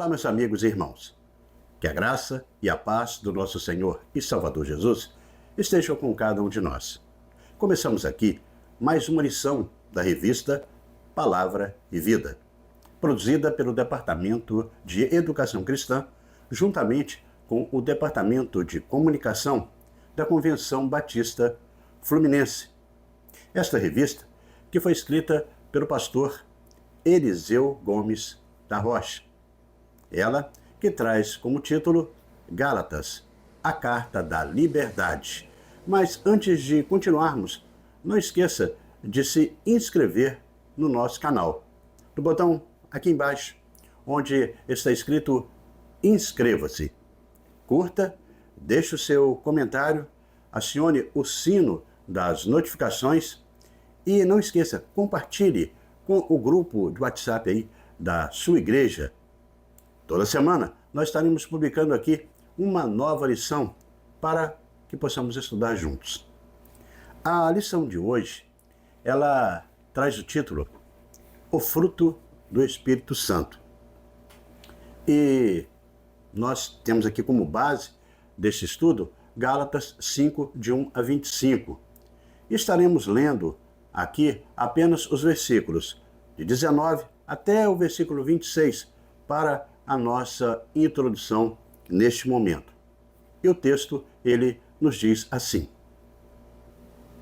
Olá, meus amigos e irmãos. Que a graça e a paz do nosso Senhor e Salvador Jesus estejam com cada um de nós. Começamos aqui mais uma lição da revista Palavra e Vida, produzida pelo Departamento de Educação Cristã, juntamente com o Departamento de Comunicação da Convenção Batista Fluminense. Esta revista, que foi escrita pelo pastor Eliseu Gomes da Rocha. Ela que traz como título Gálatas, a Carta da Liberdade. Mas antes de continuarmos, não esqueça de se inscrever no nosso canal. No botão aqui embaixo, onde está escrito Inscreva-se. Curta, deixe o seu comentário, acione o sino das notificações e não esqueça, compartilhe com o grupo de WhatsApp aí da sua igreja. Toda semana nós estaremos publicando aqui uma nova lição para que possamos estudar juntos. A lição de hoje, ela traz o título O Fruto do Espírito Santo. E nós temos aqui como base deste estudo Gálatas 5, de 1 a 25. E estaremos lendo aqui apenas os versículos de 19 até o versículo 26 para a nossa introdução neste momento. E o texto, ele nos diz assim: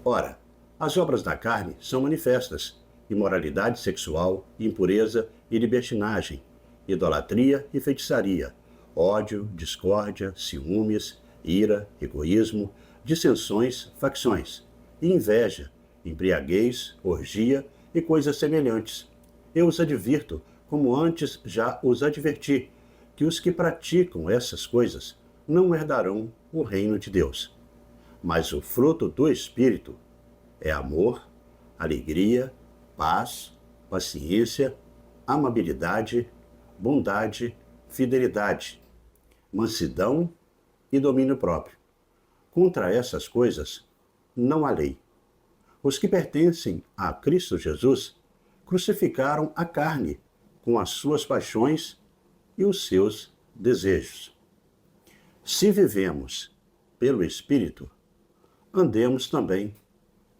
Ora, as obras da carne são manifestas: imoralidade sexual, impureza e libertinagem, idolatria e feitiçaria, ódio, discórdia, ciúmes, ira, egoísmo, dissensões, facções, inveja, embriaguez, orgia e coisas semelhantes. Eu os advirto, como antes já os adverti, que os que praticam essas coisas não herdarão o reino de Deus. Mas o fruto do Espírito é amor, alegria, paz, paciência, amabilidade, bondade, fidelidade, mansidão e domínio próprio. Contra essas coisas não há lei. Os que pertencem a Cristo Jesus crucificaram a carne com as suas paixões e os seus desejos. Se vivemos pelo Espírito, andemos também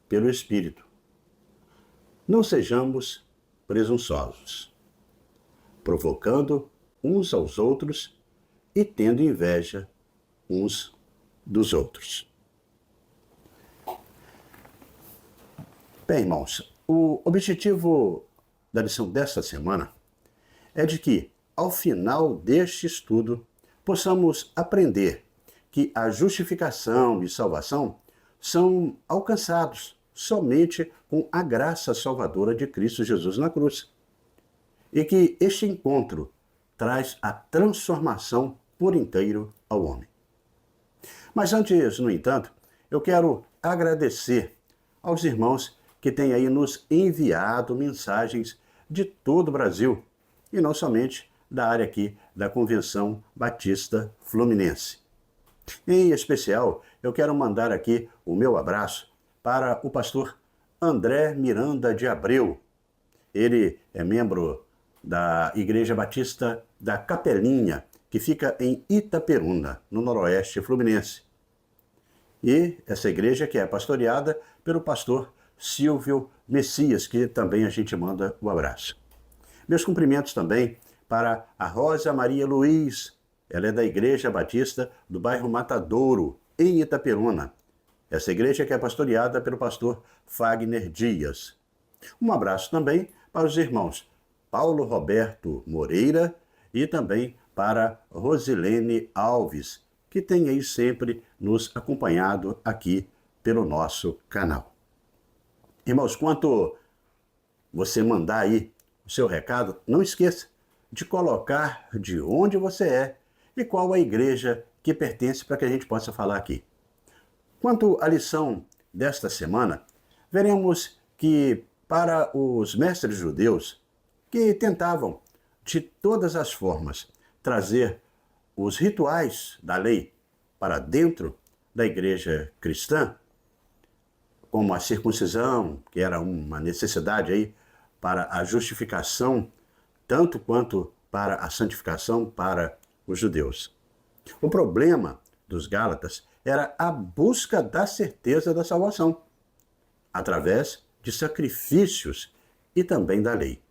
pelo Espírito. Não sejamos presunçosos, provocando uns aos outros e tendo inveja uns dos outros. Bem, irmãos, o objetivo da lição desta semana é de que, ao final deste estudo, possamos aprender que a justificação e salvação são alcançados somente com a graça salvadora de Cristo Jesus na cruz. E que este encontro traz a transformação por inteiro ao homem. Mas antes, no entanto, eu quero agradecer aos irmãos que têm aí nos enviado mensagens de todo o Brasil, e não somente da área aqui da Convenção Batista Fluminense. Em especial, eu quero mandar aqui o meu abraço para o pastor André Miranda de Abreu. Ele é membro da Igreja Batista da Capelinha, que fica em Itaperuna, no noroeste fluminense. E essa igreja que é pastoreada pelo pastor Silvio Messias, que também a gente manda o abraço. Meus cumprimentos também para a Rosa Maria Luiz. Ela é da Igreja Batista do bairro Matadouro, em Itaperuna. Essa igreja que é pastoreada pelo pastor Fagner Dias. Um abraço também para os irmãos Paulo Roberto Moreira e também para Rosilene Alves, que tem aí sempre nos acompanhado aqui pelo nosso canal. Irmãos, quanto você mandar aí o seu recado, não esqueça de colocar de onde você é e qual a igreja que pertence para que a gente possa falar aqui. Quanto à lição desta semana, veremos que para os mestres judeus que tentavam de todas as formas trazer os rituais da lei para dentro da igreja cristã, como a circuncisão, que era uma necessidade aí para a justificação, tanto quanto para a santificação para os judeus. O problema dos Gálatas era a busca da certeza da salvação, através de sacrifícios e também da lei.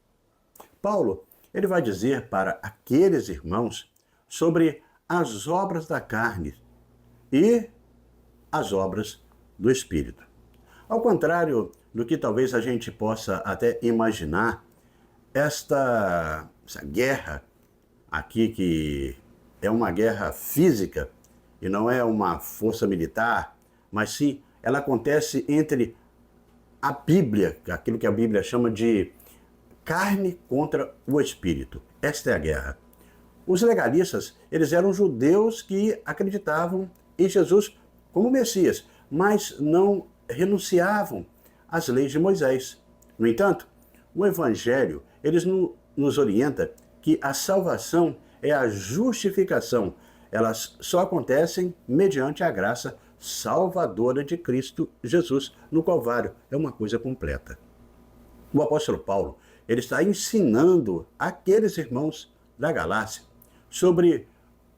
Paulo, ele vai dizer para aqueles irmãos sobre as obras da carne e as obras do Espírito. Ao contrário do que talvez a gente possa até imaginar, essa guerra aqui, que é uma guerra física e não é uma força militar, mas sim ela acontece entre a Bíblia, aquilo que a Bíblia chama de carne contra o Espírito. Esta é a guerra. Os legalistas, eles eram judeus que acreditavam em Jesus como Messias, mas não renunciavam às leis de Moisés. No entanto, o Evangelho, eles nos orienta que a salvação é a justificação. Elas só acontecem mediante a graça salvadora de Cristo Jesus no Calvário. É uma coisa completa. O apóstolo Paulo, ele está ensinando aqueles irmãos da Galácia sobre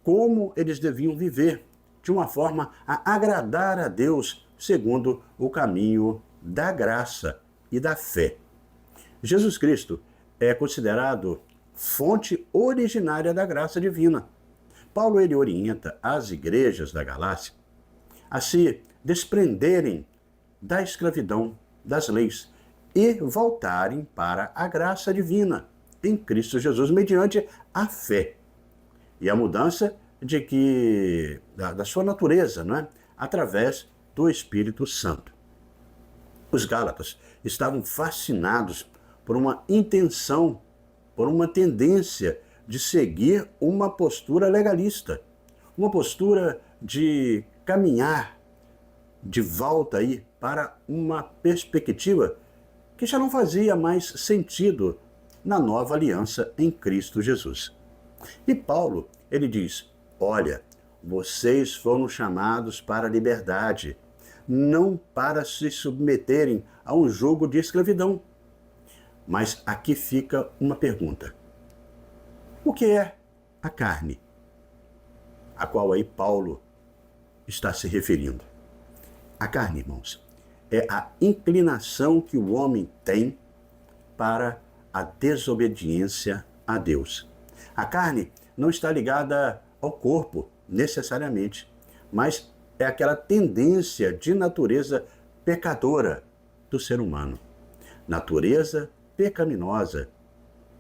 como eles deviam viver de uma forma a agradar a Deus segundo o caminho da graça e da fé. Jesus Cristo é considerado fonte originária da graça divina. Paulo, ele orienta as igrejas da Galácia a se desprenderem da escravidão das leis e voltarem para a graça divina em Cristo Jesus mediante a fé e a mudança da sua natureza, não é? Através do Espírito Santo. Os Gálatas estavam fascinados por uma intenção, por uma tendência de seguir uma postura legalista, uma postura de caminhar de volta aí para uma perspectiva que já não fazia mais sentido na nova aliança em Cristo Jesus. E Paulo, ele diz: olha, vocês foram chamados para a liberdade, não para se submeterem a um jogo de escravidão. Mas aqui fica uma pergunta: o que é a carne? A qual aí Paulo está se referindo. A carne, irmãos, é a inclinação que o homem tem para a desobediência a Deus. A carne não está ligada ao corpo, necessariamente, mas é aquela tendência de natureza pecadora do ser humano. Natureza pecaminosa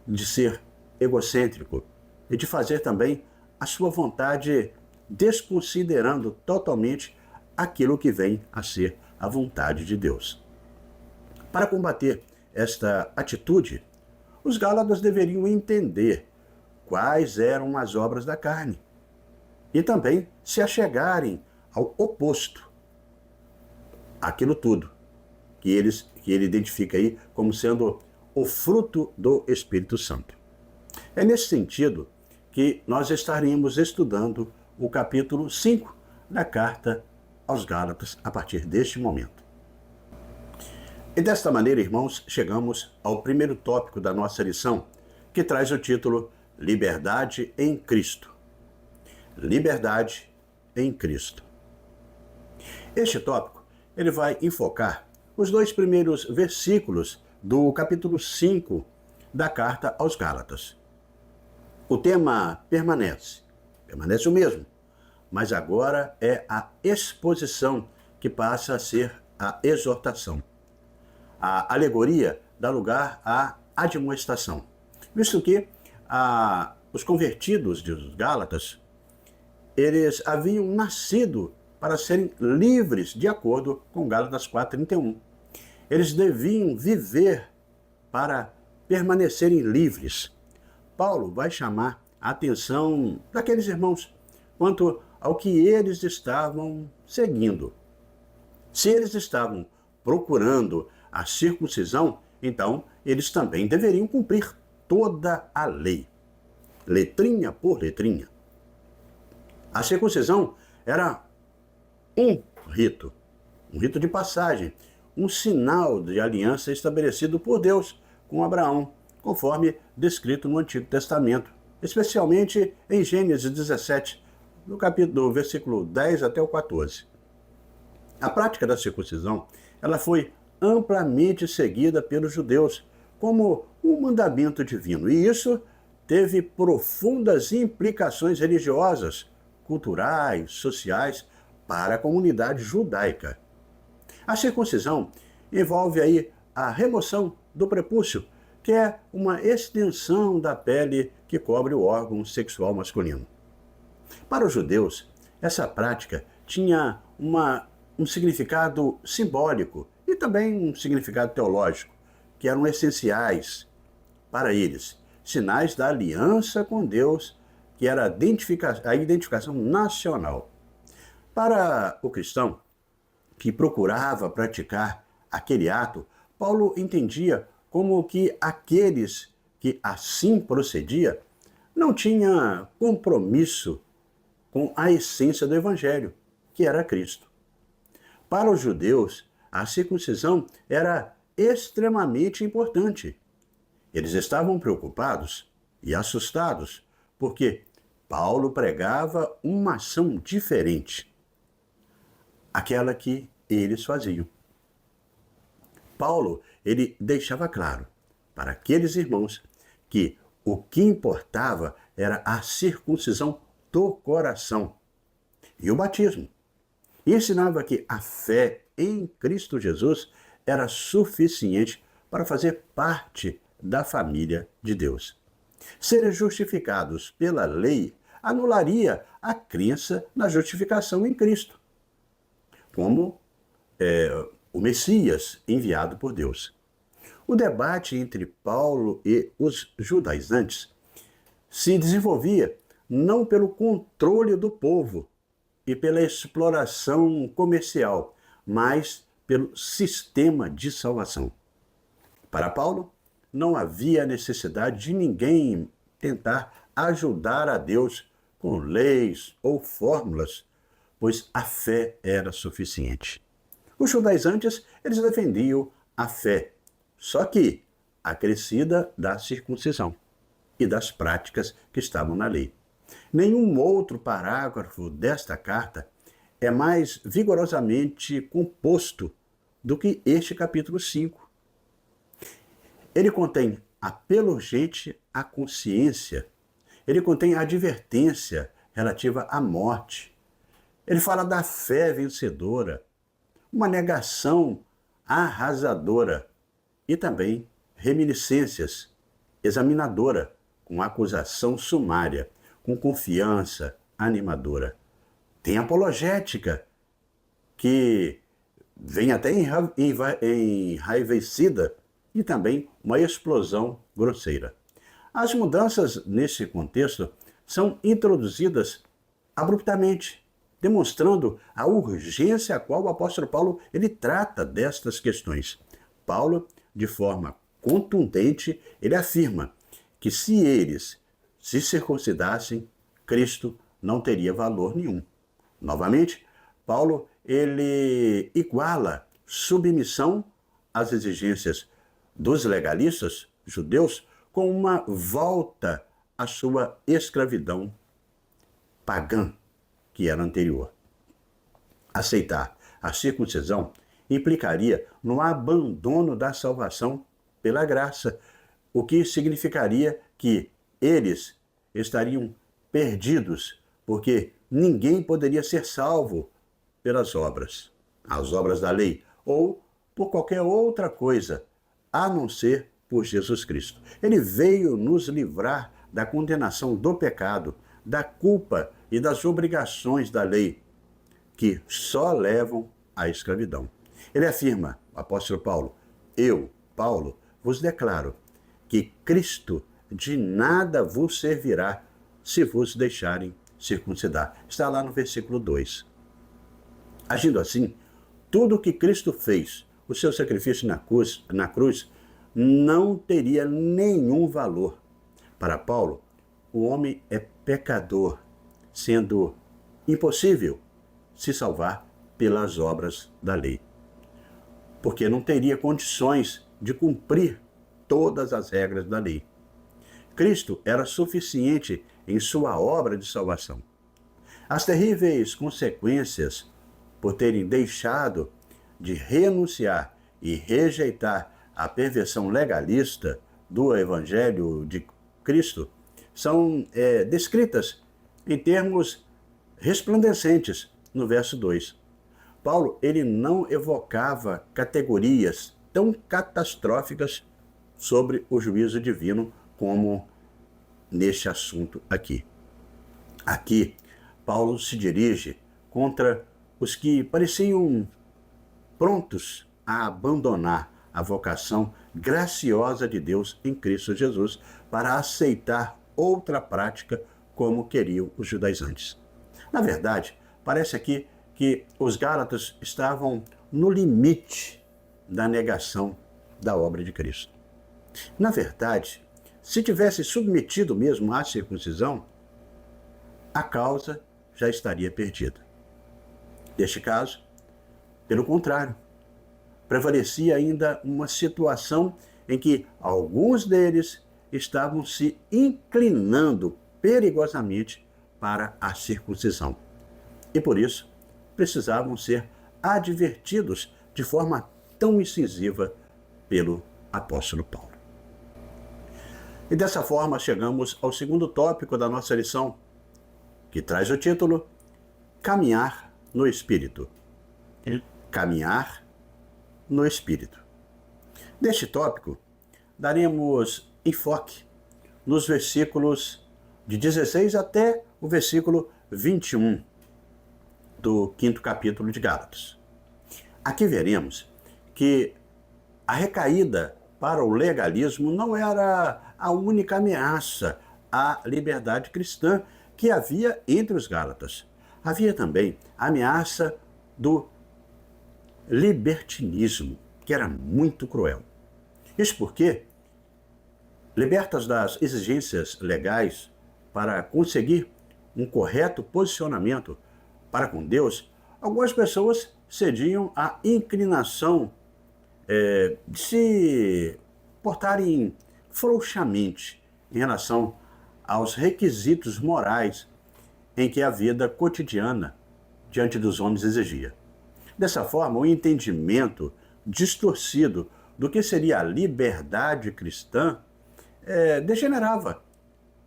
de ser egocêntrico e de fazer também a sua vontade desconsiderando totalmente aquilo que vem a ser a vontade de Deus. Para combater esta atitude, os Gálatas deveriam entender quais eram as obras da carne e também se achegarem ao oposto, aquilo tudo que ele identifica aí como sendo o fruto do Espírito Santo. É nesse sentido que nós estaremos estudando o capítulo 5 da carta aos Gálatas a partir deste momento. E desta maneira, irmãos, chegamos ao primeiro tópico da nossa lição, que traz o título Liberdade em Cristo. Liberdade em Cristo. Este tópico, ele vai enfocar os 2 primeiros versículos do capítulo 5 da carta aos Gálatas. O tema permanece o mesmo, mas agora é a exposição que passa a ser a exortação. A alegoria dá lugar à admoestação, visto que os convertidos dos Gálatas, eles haviam nascido para serem livres, de acordo com Gálatas 4:31. Eles deviam viver para permanecerem livres. Paulo vai chamar a atenção daqueles irmãos quanto ao que eles estavam seguindo. Se eles estavam procurando a circuncisão, então eles também deveriam cumprir toda a lei, letrinha por letrinha. A circuncisão era um rito de passagem, um sinal de aliança estabelecido por Deus com Abraão, conforme descrito no Antigo Testamento, especialmente em Gênesis 17, do versículo 10 até o 14. A prática da circuncisão, ela foi amplamente seguida pelos judeus como um mandamento divino, e isso teve profundas implicações religiosas, culturais, sociais para a comunidade judaica. A circuncisão envolve aí a remoção do prepúcio, que é uma extensão da pele que cobre o órgão sexual masculino. Para os judeus, essa prática tinha um significado simbólico e também um significado teológico, que eram essenciais para eles, sinais da aliança com Deus, que era a identificação nacional. Para o cristão que procurava praticar aquele ato, Paulo entendia como que aqueles que assim procedia não tinham compromisso com a essência do Evangelho, que era Cristo. Para os judeus, a circuncisão era extremamente importante. Eles estavam preocupados e assustados, porque Paulo pregava uma ação diferente, aquela que eles faziam. Paulo, ele deixava claro para aqueles irmãos que o que importava era a circuncisão do coração e o batismo. E ensinava que a fé em Cristo Jesus era suficiente para fazer parte da família de Deus. Ser justificados pela lei anularia a crença na justificação em Cristo, como o Messias enviado por Deus. O debate entre Paulo e os judaizantes se desenvolvia não pelo controle do povo e pela exploração comercial, mas pelo sistema de salvação. Para Paulo, não havia necessidade de ninguém tentar ajudar a Deus com leis ou fórmulas, pois a fé era suficiente. Os judaizantes, eles defendiam a fé, só que acrescida da circuncisão e das práticas que estavam na lei. Nenhum outro parágrafo desta carta é mais vigorosamente composto do que este capítulo 5. Ele contém apelo urgente à consciência, ele contém advertência relativa à morte, ele fala da fé vencedora, uma negação arrasadora e também reminiscências examinadora, com acusação sumária, com confiança animadora. Tem apologética, que vem até enraivecida, e também uma explosão grosseira. As mudanças nesse contexto são introduzidas abruptamente, demonstrando a urgência a qual o apóstolo Paulo ele trata destas questões. Paulo, de forma contundente, ele afirma que se eles se circuncidassem, Cristo não teria valor nenhum. Novamente, Paulo ele iguala submissão às exigências dos legalistas judeus com uma volta à sua escravidão pagã que era anterior. Aceitar a circuncisão implicaria no abandono da salvação pela graça, o que significaria que eles estariam perdidos, porque ninguém poderia ser salvo pelas obras, as obras da lei, ou por qualquer outra coisa, a não ser por Jesus Cristo. Ele veio nos livrar da condenação do pecado, da culpa e das obrigações da lei, que só levam à escravidão. Ele afirma, o apóstolo Paulo, eu, Paulo, vos declaro que Cristo de nada vos servirá se vos deixarem circuncidar. Está lá no versículo 2. Agindo assim, tudo o que Cristo fez, o seu sacrifício na cruz, não teria nenhum valor. Para Paulo, o homem é pecador, sendo impossível se salvar pelas obras da lei, porque não teria condições de cumprir todas as regras da lei. Cristo era suficiente em sua obra de salvação. As terríveis consequências por terem deixado de renunciar e rejeitar a perversão legalista do Evangelho de Cristo são descritas em termos resplandecentes no verso 2. Paulo, ele não evocava categorias tão catastróficas sobre o juízo divino como neste assunto aqui. Aqui, Paulo se dirige contra os que pareciam prontos a abandonar a vocação graciosa de Deus em Cristo Jesus para aceitar outra prática como queriam os judaizantes. Na verdade, parece aqui que os gálatas estavam no limite da negação da obra de Cristo. Na verdade, se tivesse submetido mesmo à circuncisão, a causa já estaria perdida. Neste caso, pelo contrário, prevalecia ainda uma situação em que alguns deles estavam se inclinando perigosamente para a circuncisão. E por isso, precisavam ser advertidos de forma tão incisiva pelo apóstolo Paulo. E dessa forma chegamos ao segundo tópico da nossa lição, que traz o título Caminhar no Espírito. Caminhar no Espírito. Neste tópico, daremos enfoque nos versículos de 16 até o versículo 21 do 5º capítulo de Gálatas. Aqui veremos que a recaída para o legalismo não era a única ameaça à liberdade cristã que havia entre os gálatas. Havia também a ameaça do libertinismo, que era muito cruel. Isso porque, libertas das exigências legais para conseguir um correto posicionamento para com Deus, algumas pessoas cediam à inclinação de se portarem frouxamente em relação aos requisitos morais em que a vida cotidiana diante dos homens exigia. Dessa forma, o entendimento distorcido do que seria a liberdade cristã degenerava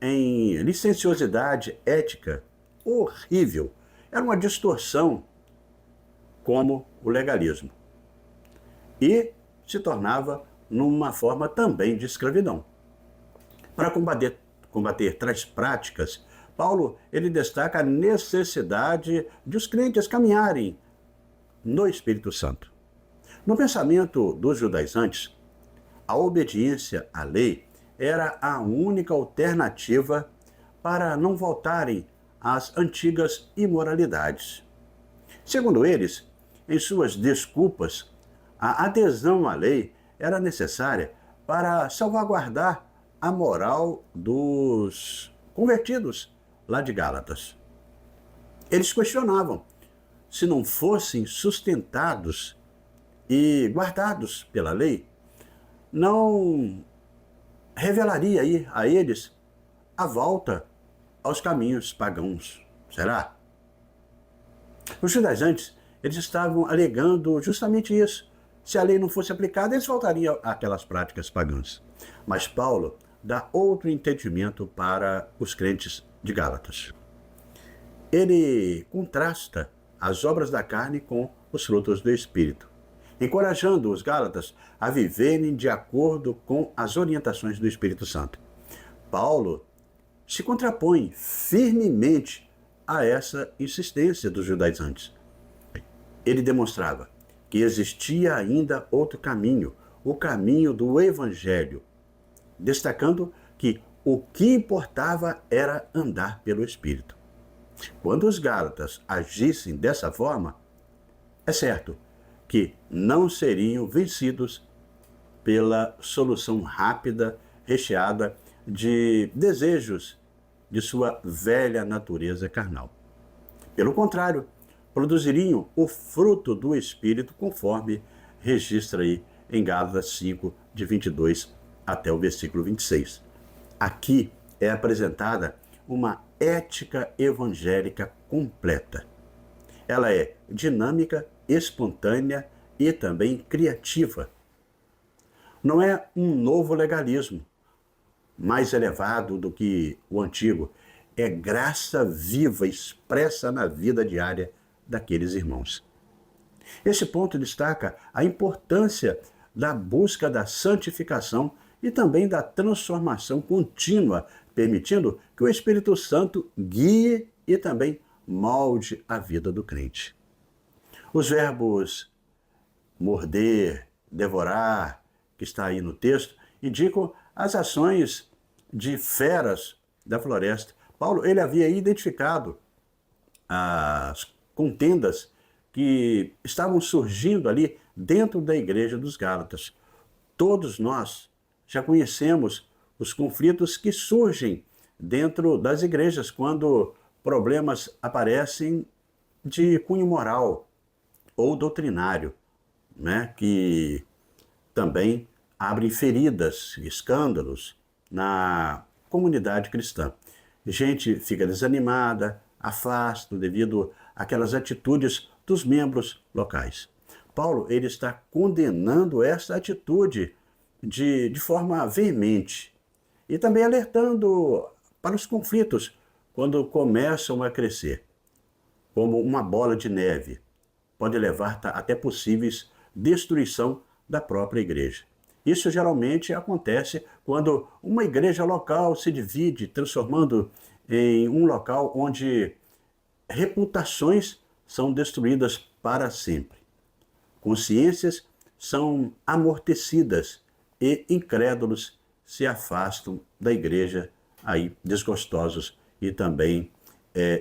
em licenciosidade ética horrível. Era uma distorção como o legalismo. E se tornava numa forma também de escravidão. Para combater tais práticas, Paulo ele destaca a necessidade de os crentes caminharem no Espírito Santo. No pensamento dos judaizantes, a obediência à lei era a única alternativa para não voltarem às antigas imoralidades. Segundo eles, em suas desculpas, a adesão à lei era necessária para salvaguardar a moral dos convertidos lá de Gálatas. Eles questionavam se não fossem sustentados e guardados pela lei, não revelaria aí a eles a volta aos caminhos pagãos. Será? Os judaizantes, eles estavam alegando justamente isso. Se a lei não fosse aplicada, eles voltariam àquelas práticas pagãs. Mas Paulo dá outro entendimento para os crentes de Gálatas. Ele contrasta as obras da carne com os frutos do Espírito, encorajando os gálatas a viverem de acordo com as orientações do Espírito Santo. Paulo se contrapõe firmemente a essa insistência dos judaizantes. Ele demonstrava que existia ainda outro caminho, o caminho do Evangelho, destacando que o que importava era andar pelo Espírito. Quando os gálatas agissem dessa forma, é certo que não seriam vencidos pela solução rápida, recheada de desejos de sua velha natureza carnal. Pelo contrário, produziriam o fruto do Espírito, conforme registra aí em Gálatas 5, de 22 até o versículo 26. Aqui é apresentada uma ética evangélica completa. Ela é dinâmica, espontânea e também criativa. Não é um novo legalismo, mais elevado do que o antigo. É graça viva expressa na vida diária daqueles irmãos. Esse ponto destaca a importância da busca da santificação e também da transformação contínua, permitindo que o Espírito Santo guie e também molde a vida do crente. Os verbos morder, devorar, que está aí no texto, indicam as ações de feras da floresta. Paulo, ele havia identificado as contendas que estavam surgindo ali dentro da igreja dos Gálatas. Todos nós já conhecemos os conflitos que surgem dentro das igrejas quando problemas aparecem de cunho moral ou doutrinário, né, que também abrem feridas, escândalos na comunidade cristã. Gente fica desanimada, afasta devido àquelas atitudes dos membros locais. Paulo, ele está condenando essa atitude de forma veemente e também alertando para os conflitos quando começam a crescer, como uma bola de neve, pode levar até possíveis destruição da própria igreja. Isso geralmente acontece quando uma igreja local se divide, transformando em um local onde reputações são destruídas para sempre. Consciências são amortecidas e incrédulos se afastam da igreja, aí desgostosos e também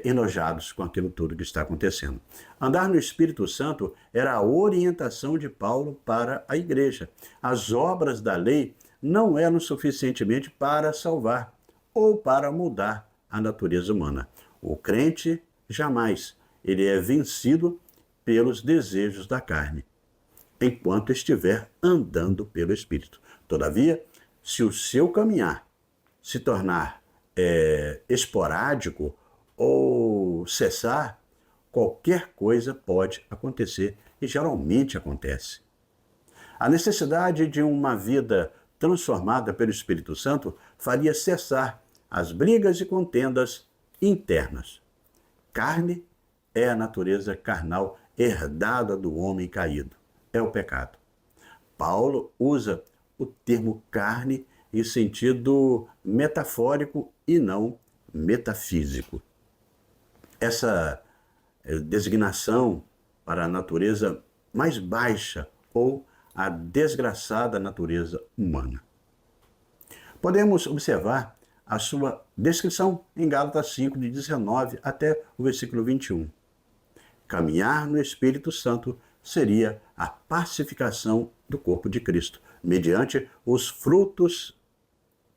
enojados com aquilo tudo que está acontecendo. Andar no Espírito Santo era a orientação de Paulo para a igreja. As obras da lei não eram suficientemente para salvar ou para mudar a natureza humana. O crente jamais, ele é vencido pelos desejos da carne, enquanto estiver andando pelo Espírito. Todavia, se o seu caminhar se tornar esporádico ou cessar, qualquer coisa pode acontecer e geralmente acontece. A necessidade de uma vida transformada pelo Espírito Santo faria cessar as brigas e contendas internas. Carne é a natureza carnal herdada do homem caído. É o pecado. Paulo usa o termo carne em sentido metafórico e não metafísico. Essa designação para a natureza mais baixa ou a desgraçada natureza humana. Podemos observar a sua descrição em Gálatas 5, de 19 até o versículo 21. Caminhar no Espírito Santo seria a pacificação do corpo de Cristo, mediante os frutos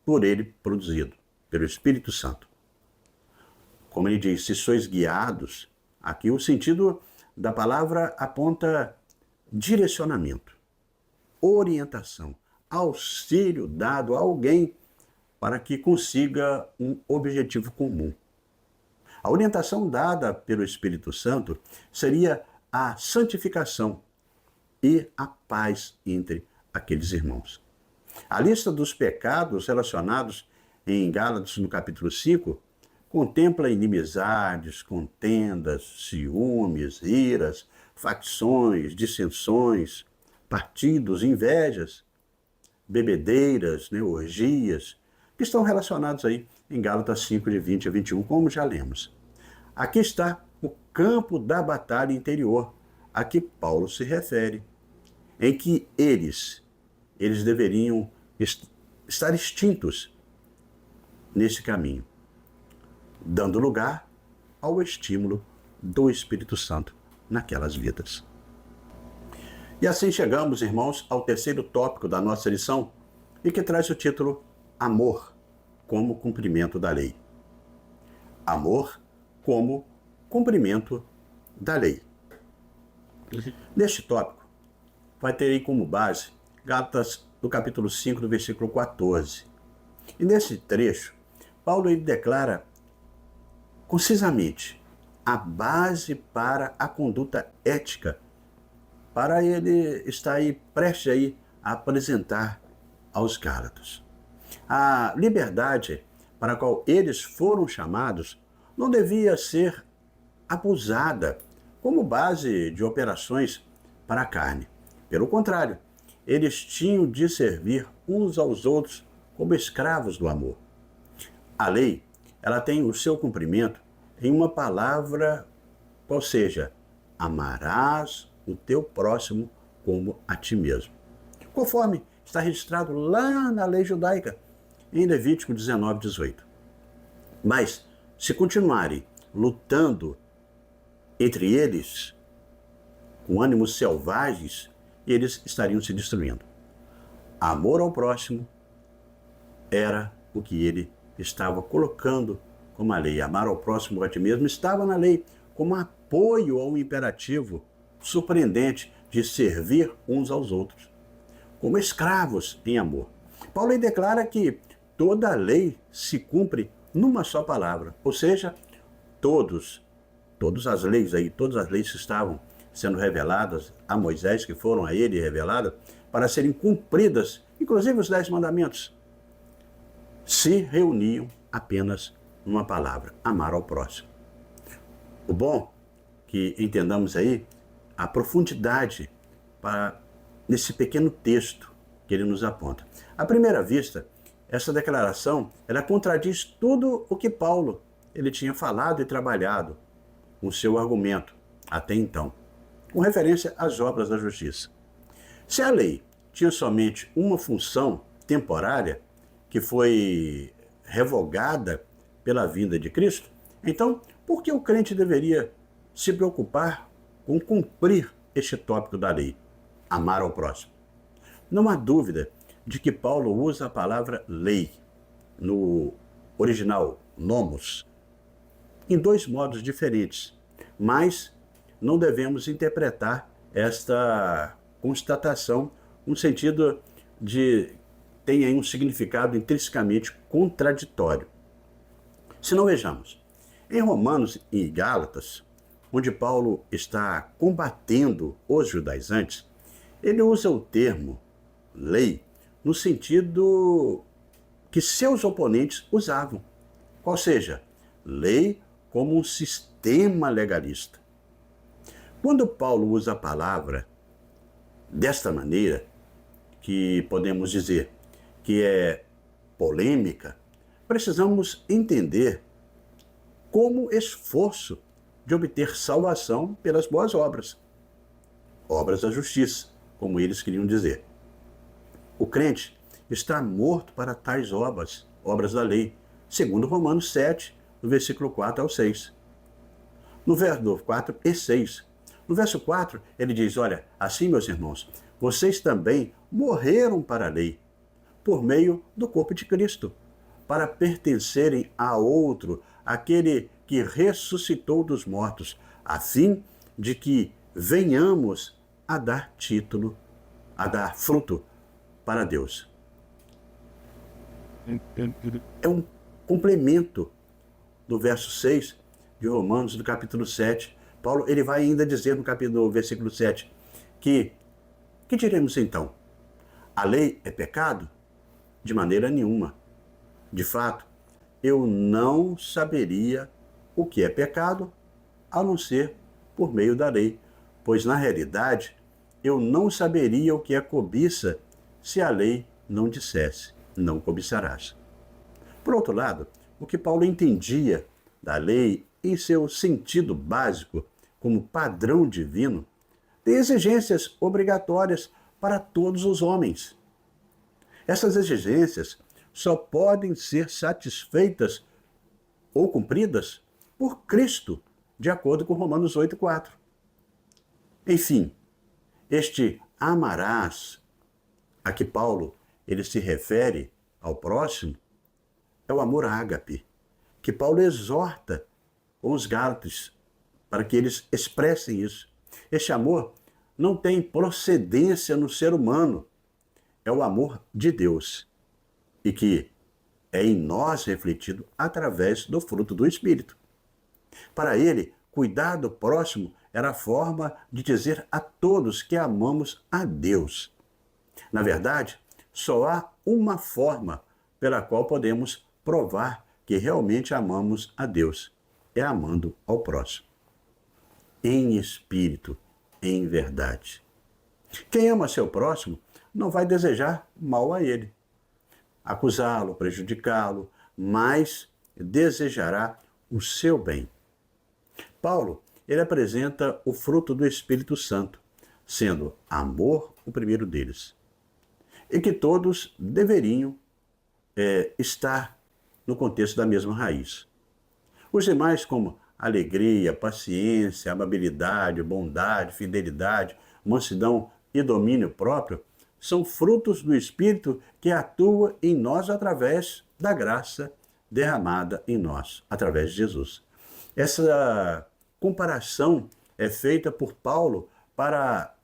por ele produzido, pelo Espírito Santo. Como ele diz, se sois guiados, aqui o sentido da palavra aponta direcionamento, orientação, auxílio dado a alguém para que consiga um objetivo comum. A orientação dada pelo Espírito Santo seria a santificação e a paz entre aqueles irmãos. A lista dos pecados relacionados em Gálatas, no capítulo 5, contempla inimizades, contendas, ciúmes, iras, facções, dissensões, partidos, invejas, bebedeiras, orgias, que estão relacionados aí em Gálatas 5, de 20 a 21, como já lemos. Aqui está o campo da batalha interior, a que Paulo se refere, em que eles deveriam estar extintos nesse caminho, dando lugar ao estímulo do Espírito Santo naquelas vidas. E assim chegamos, irmãos, ao terceiro tópico da nossa lição, e que traz o título Amor como cumprimento da lei. Amor como cumprimento da lei. Neste tópico, vai ter aí como base Gálatas, do capítulo 5, do versículo 14. E nesse trecho, Paulo ele declara concisamente a base para a conduta ética, para ele estar aí prestes aí a apresentar aos Gálatas. A liberdade para a qual eles foram chamados não devia ser abusada como base de operações para a carne. Pelo contrário, eles tinham de servir uns aos outros como escravos do amor. A lei, ela tem o seu cumprimento em uma palavra, qual seja, amarás o teu próximo como a ti mesmo. Conforme está registrado lá na lei judaica, em Levítico 19, 18. Mas, se continuarem lutando entre eles, com ânimos selvagens, eles estariam se destruindo. Amor ao próximo era o que ele estava colocando como a lei. Amar ao próximo a ti mesmo estava na lei como apoio ao imperativo surpreendente de servir uns aos outros, como escravos em amor. Paulo declara que toda a lei se cumpre numa só palavra, ou seja, todas as leis que estavam sendo reveladas a Moisés, que foram a ele reveladas, para serem cumpridas, inclusive os 10 mandamentos, se reuniam apenas numa palavra: amar ao próximo. O bom que entendamos aí a profundidade nesse pequeno texto que ele nos aponta. À primeira vista, essa declaração ela contradiz tudo o que Paulo ele tinha falado e trabalhado com seu argumento até então, com referência às obras da justiça. Se a lei tinha somente uma função temporária, que foi revogada pela vinda de Cristo, então por que o crente deveria se preocupar com cumprir este tópico da lei, amar ao próximo? Não há dúvida de que Paulo usa a palavra lei, no original nomos, em 2 modos diferentes, mas não devemos interpretar esta constatação no sentido de tem aí um significado intrinsecamente contraditório. Se não vejamos, em Romanos e Gálatas, onde Paulo está combatendo os judaizantes, ele usa o termo lei no sentido que seus oponentes usavam, qual seja, lei como um sistema legalista. Quando Paulo usa a palavra desta maneira, que podemos dizer que é polêmica, precisamos entender como esforço de obter salvação pelas boas obras, obras da justiça, como eles queriam dizer. O crente está morto para tais obras da lei, segundo Romanos 7, no versículo 4 ao 6. No verso 4 e 6. No verso 4, ele diz, olha, assim, meus irmãos, vocês também morreram para a lei, por meio do corpo de Cristo, para pertencerem a outro, aquele que ressuscitou dos mortos, a fim de que venhamos a dar título, a dar fruto para Deus. É um complemento do verso 6 de Romanos, do capítulo 7. Paulo ele vai ainda dizer no versículo 7 que diremos então? A lei é pecado? De maneira nenhuma. De fato, eu não saberia o que é pecado, a não ser por meio da lei, pois na realidade eu não saberia o que é cobiça se a lei não dissesse, não cobiçarás. Por outro lado, o que Paulo entendia da lei em seu sentido básico como padrão divino, tem exigências obrigatórias para todos os homens. Essas exigências só podem ser satisfeitas ou cumpridas por Cristo, de acordo com Romanos 8,4. Enfim, este amarás a que Paulo ele se refere ao próximo é o amor ágape, que Paulo exorta os Gálatas para que eles expressem isso. Este amor não tem procedência no ser humano, é o amor de Deus, e que é em nós refletido através do fruto do Espírito. Para ele, cuidar do próximo era a forma de dizer a todos que amamos a Deus. Na verdade, só há uma forma pela qual podemos provar que realmente amamos a Deus: é amando ao próximo. Em espírito, em verdade. Quem ama seu próximo não vai desejar mal a ele, acusá-lo, prejudicá-lo, mas desejará o seu bem. Paulo, ele apresenta o fruto do Espírito Santo, sendo amor o primeiro deles, e que todos deveriam estar no contexto da mesma raiz. Os demais, como alegria, paciência, amabilidade, bondade, fidelidade, mansidão e domínio próprio, são frutos do Espírito que atua em nós através da graça derramada em nós, através de Jesus. Essa comparação é feita por Paulo para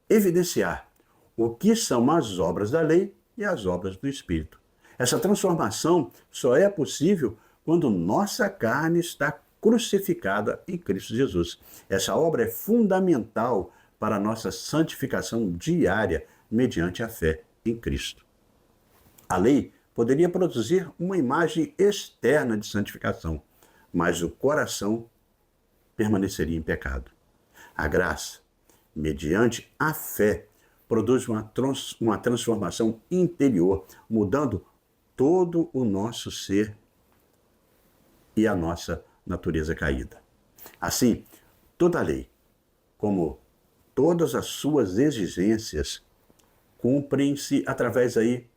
evidenciar o que são as obras da lei e as obras do Espírito. Essa transformação só é possível quando nossa carne está crucificada em Cristo Jesus. Essa obra é fundamental para a nossa santificação diária mediante a fé em Cristo. A lei poderia produzir uma imagem externa de santificação, mas o coração permaneceria em pecado. A graça, mediante a fé, produz uma transformação interior, mudando todo o nosso ser e a nossa natureza caída. Assim, toda a lei, como todas as suas exigências, cumprem-se através aí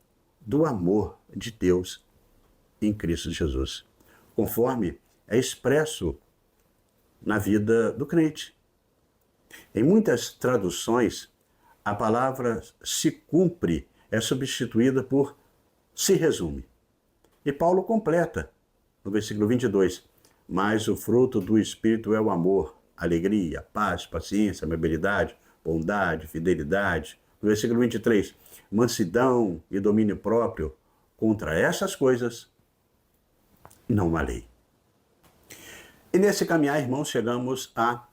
do amor de Deus em Cristo Jesus, conforme é expresso na vida do crente. Em muitas traduções, a palavra se cumpre é substituída por se resume. E Paulo completa no versículo 22, mas o fruto do Espírito é o amor, alegria, paz, paciência, amabilidade, bondade, fidelidade. No versículo 23, mansidão e domínio próprio. Contra essas coisas não há lei. E nesse caminhar, irmãos, chegamos à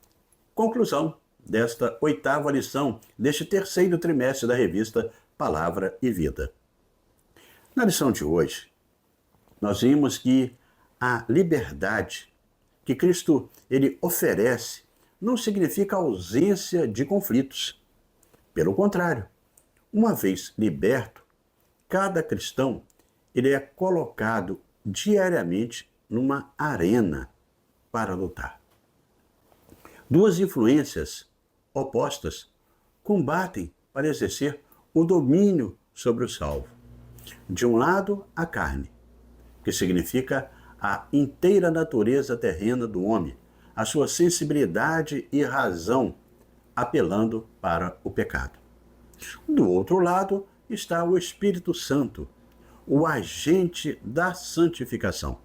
conclusão desta 8ª lição, deste 3º trimestre da revista Palavra e Vida. Na lição de hoje, nós vimos que a liberdade que Cristo ele oferece não significa ausência de conflitos. Pelo contrário, uma vez liberto, cada cristão ele é colocado diariamente numa arena para lutar. Duas influências opostas combatem para exercer o domínio sobre o salvo. De um lado, a carne, que significa a inteira natureza terrena do homem, a sua sensibilidade e razão apelando para o pecado. Do outro lado está o Espírito Santo, o agente da santificação.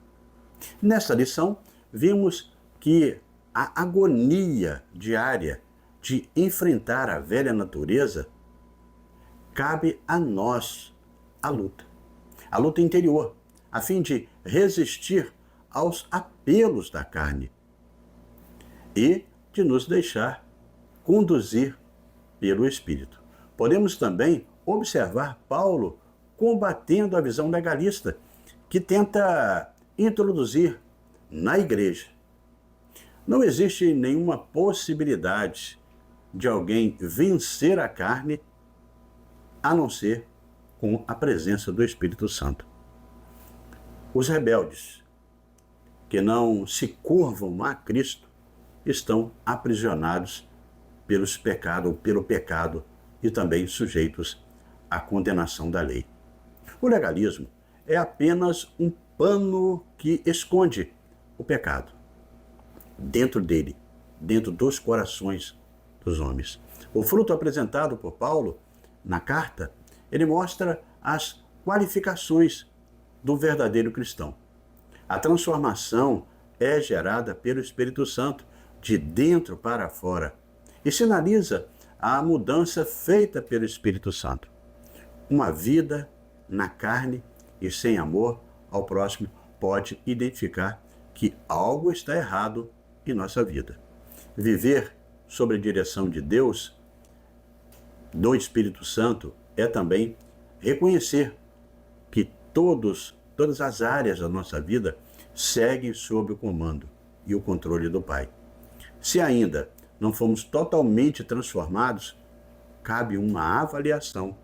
Nesta lição, vimos que a agonia diária de enfrentar a velha natureza cabe a nós a luta interior, a fim de resistir aos apelos da carne e de nos deixar conduzir pelo Espírito. Podemos também observar Paulo combatendo a visão legalista que tenta introduzir na igreja. Não existe nenhuma possibilidade de alguém vencer a carne a não ser com a presença do Espírito Santo. Os rebeldes que não se curvam a Cristo estão aprisionados pelo pecado e também sujeitos à condenação da lei. O legalismo é apenas um pano que esconde o pecado dentro dele, dentro dos corações dos homens. O fruto apresentado por Paulo na carta, ele mostra as qualificações do verdadeiro cristão. A transformação é gerada pelo Espírito Santo, de dentro para fora, e sinaliza a mudança feita pelo Espírito Santo. Uma vida na carne e sem amor ao próximo, pode identificar que algo está errado em nossa vida. Viver sob a direção de Deus, do Espírito Santo, é também reconhecer que todas as áreas da nossa vida seguem sob o comando e o controle do Pai. Se ainda não fomos totalmente transformados, cabe uma avaliação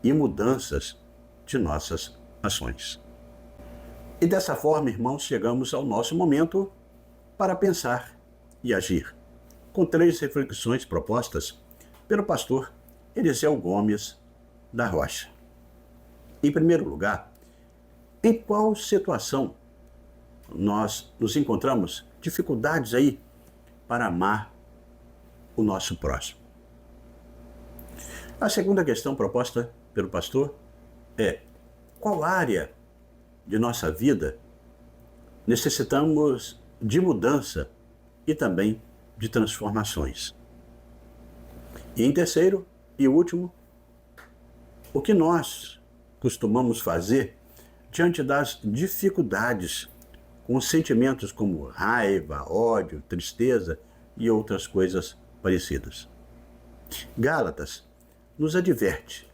e mudanças de nossas ações. E dessa forma, irmãos, chegamos ao nosso momento para pensar e agir, com 3 reflexões propostas pelo pastor Eliseu Gomes da Rocha. Em primeiro lugar, em qual situação nós nos encontramos dificuldades aí para amar o nosso próximo? A segunda questão proposta pelo pastor é: qual área de nossa vida necessitamos de mudança e também de transformações? E em terceiro e último, o que nós costumamos fazer diante das dificuldades, com sentimentos como raiva, ódio, tristeza e outras coisas parecidas? Gálatas nos adverte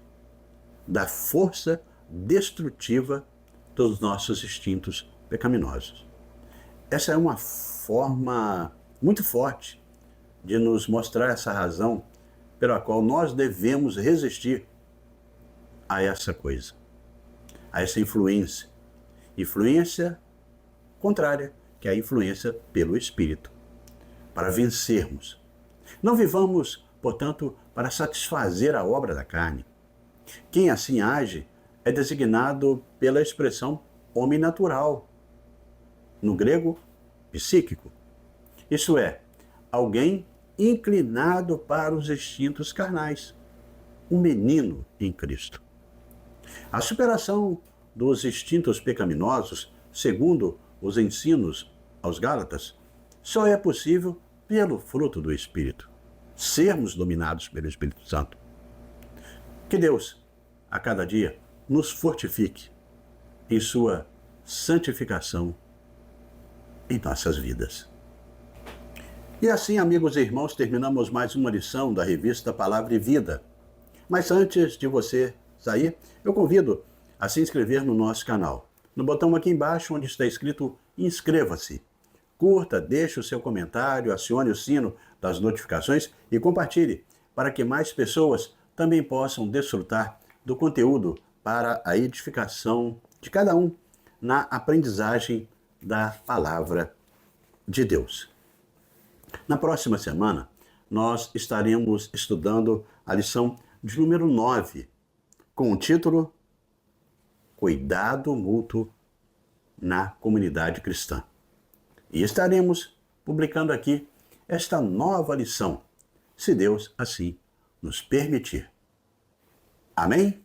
da força destrutiva dos nossos instintos pecaminosos. Essa é uma forma muito forte de nos mostrar essa razão pela qual nós devemos resistir a essa coisa, a essa influência. Influência contrária, que é a influência pelo Espírito, para vencermos. Não vivamos, portanto, para satisfazer a obra da carne. Quem assim age é designado pela expressão homem natural, no grego, psíquico. Isso é, alguém inclinado para os instintos carnais, um menino em Cristo. A superação dos instintos pecaminosos, segundo os ensinos aos Gálatas, só é possível pelo fruto do Espírito, sermos dominados pelo Espírito Santo. Que Deus, a cada dia, nos fortifique em sua santificação em nossas vidas. E assim, amigos e irmãos, terminamos mais uma lição da revista Palavra e Vida. Mas antes de você sair, eu convido a se inscrever no nosso canal. No botão aqui embaixo, onde está escrito inscreva-se. Curta, deixe o seu comentário, acione o sino das notificações e compartilhe para que mais pessoas também possam desfrutar do conteúdo para a edificação de cada um na aprendizagem da Palavra de Deus. Na próxima semana, nós estaremos estudando a lição de número 9, com o título Cuidado Mútuo na Comunidade Cristã. E estaremos publicando aqui esta nova lição, se Deus assim nos permitir. Amém?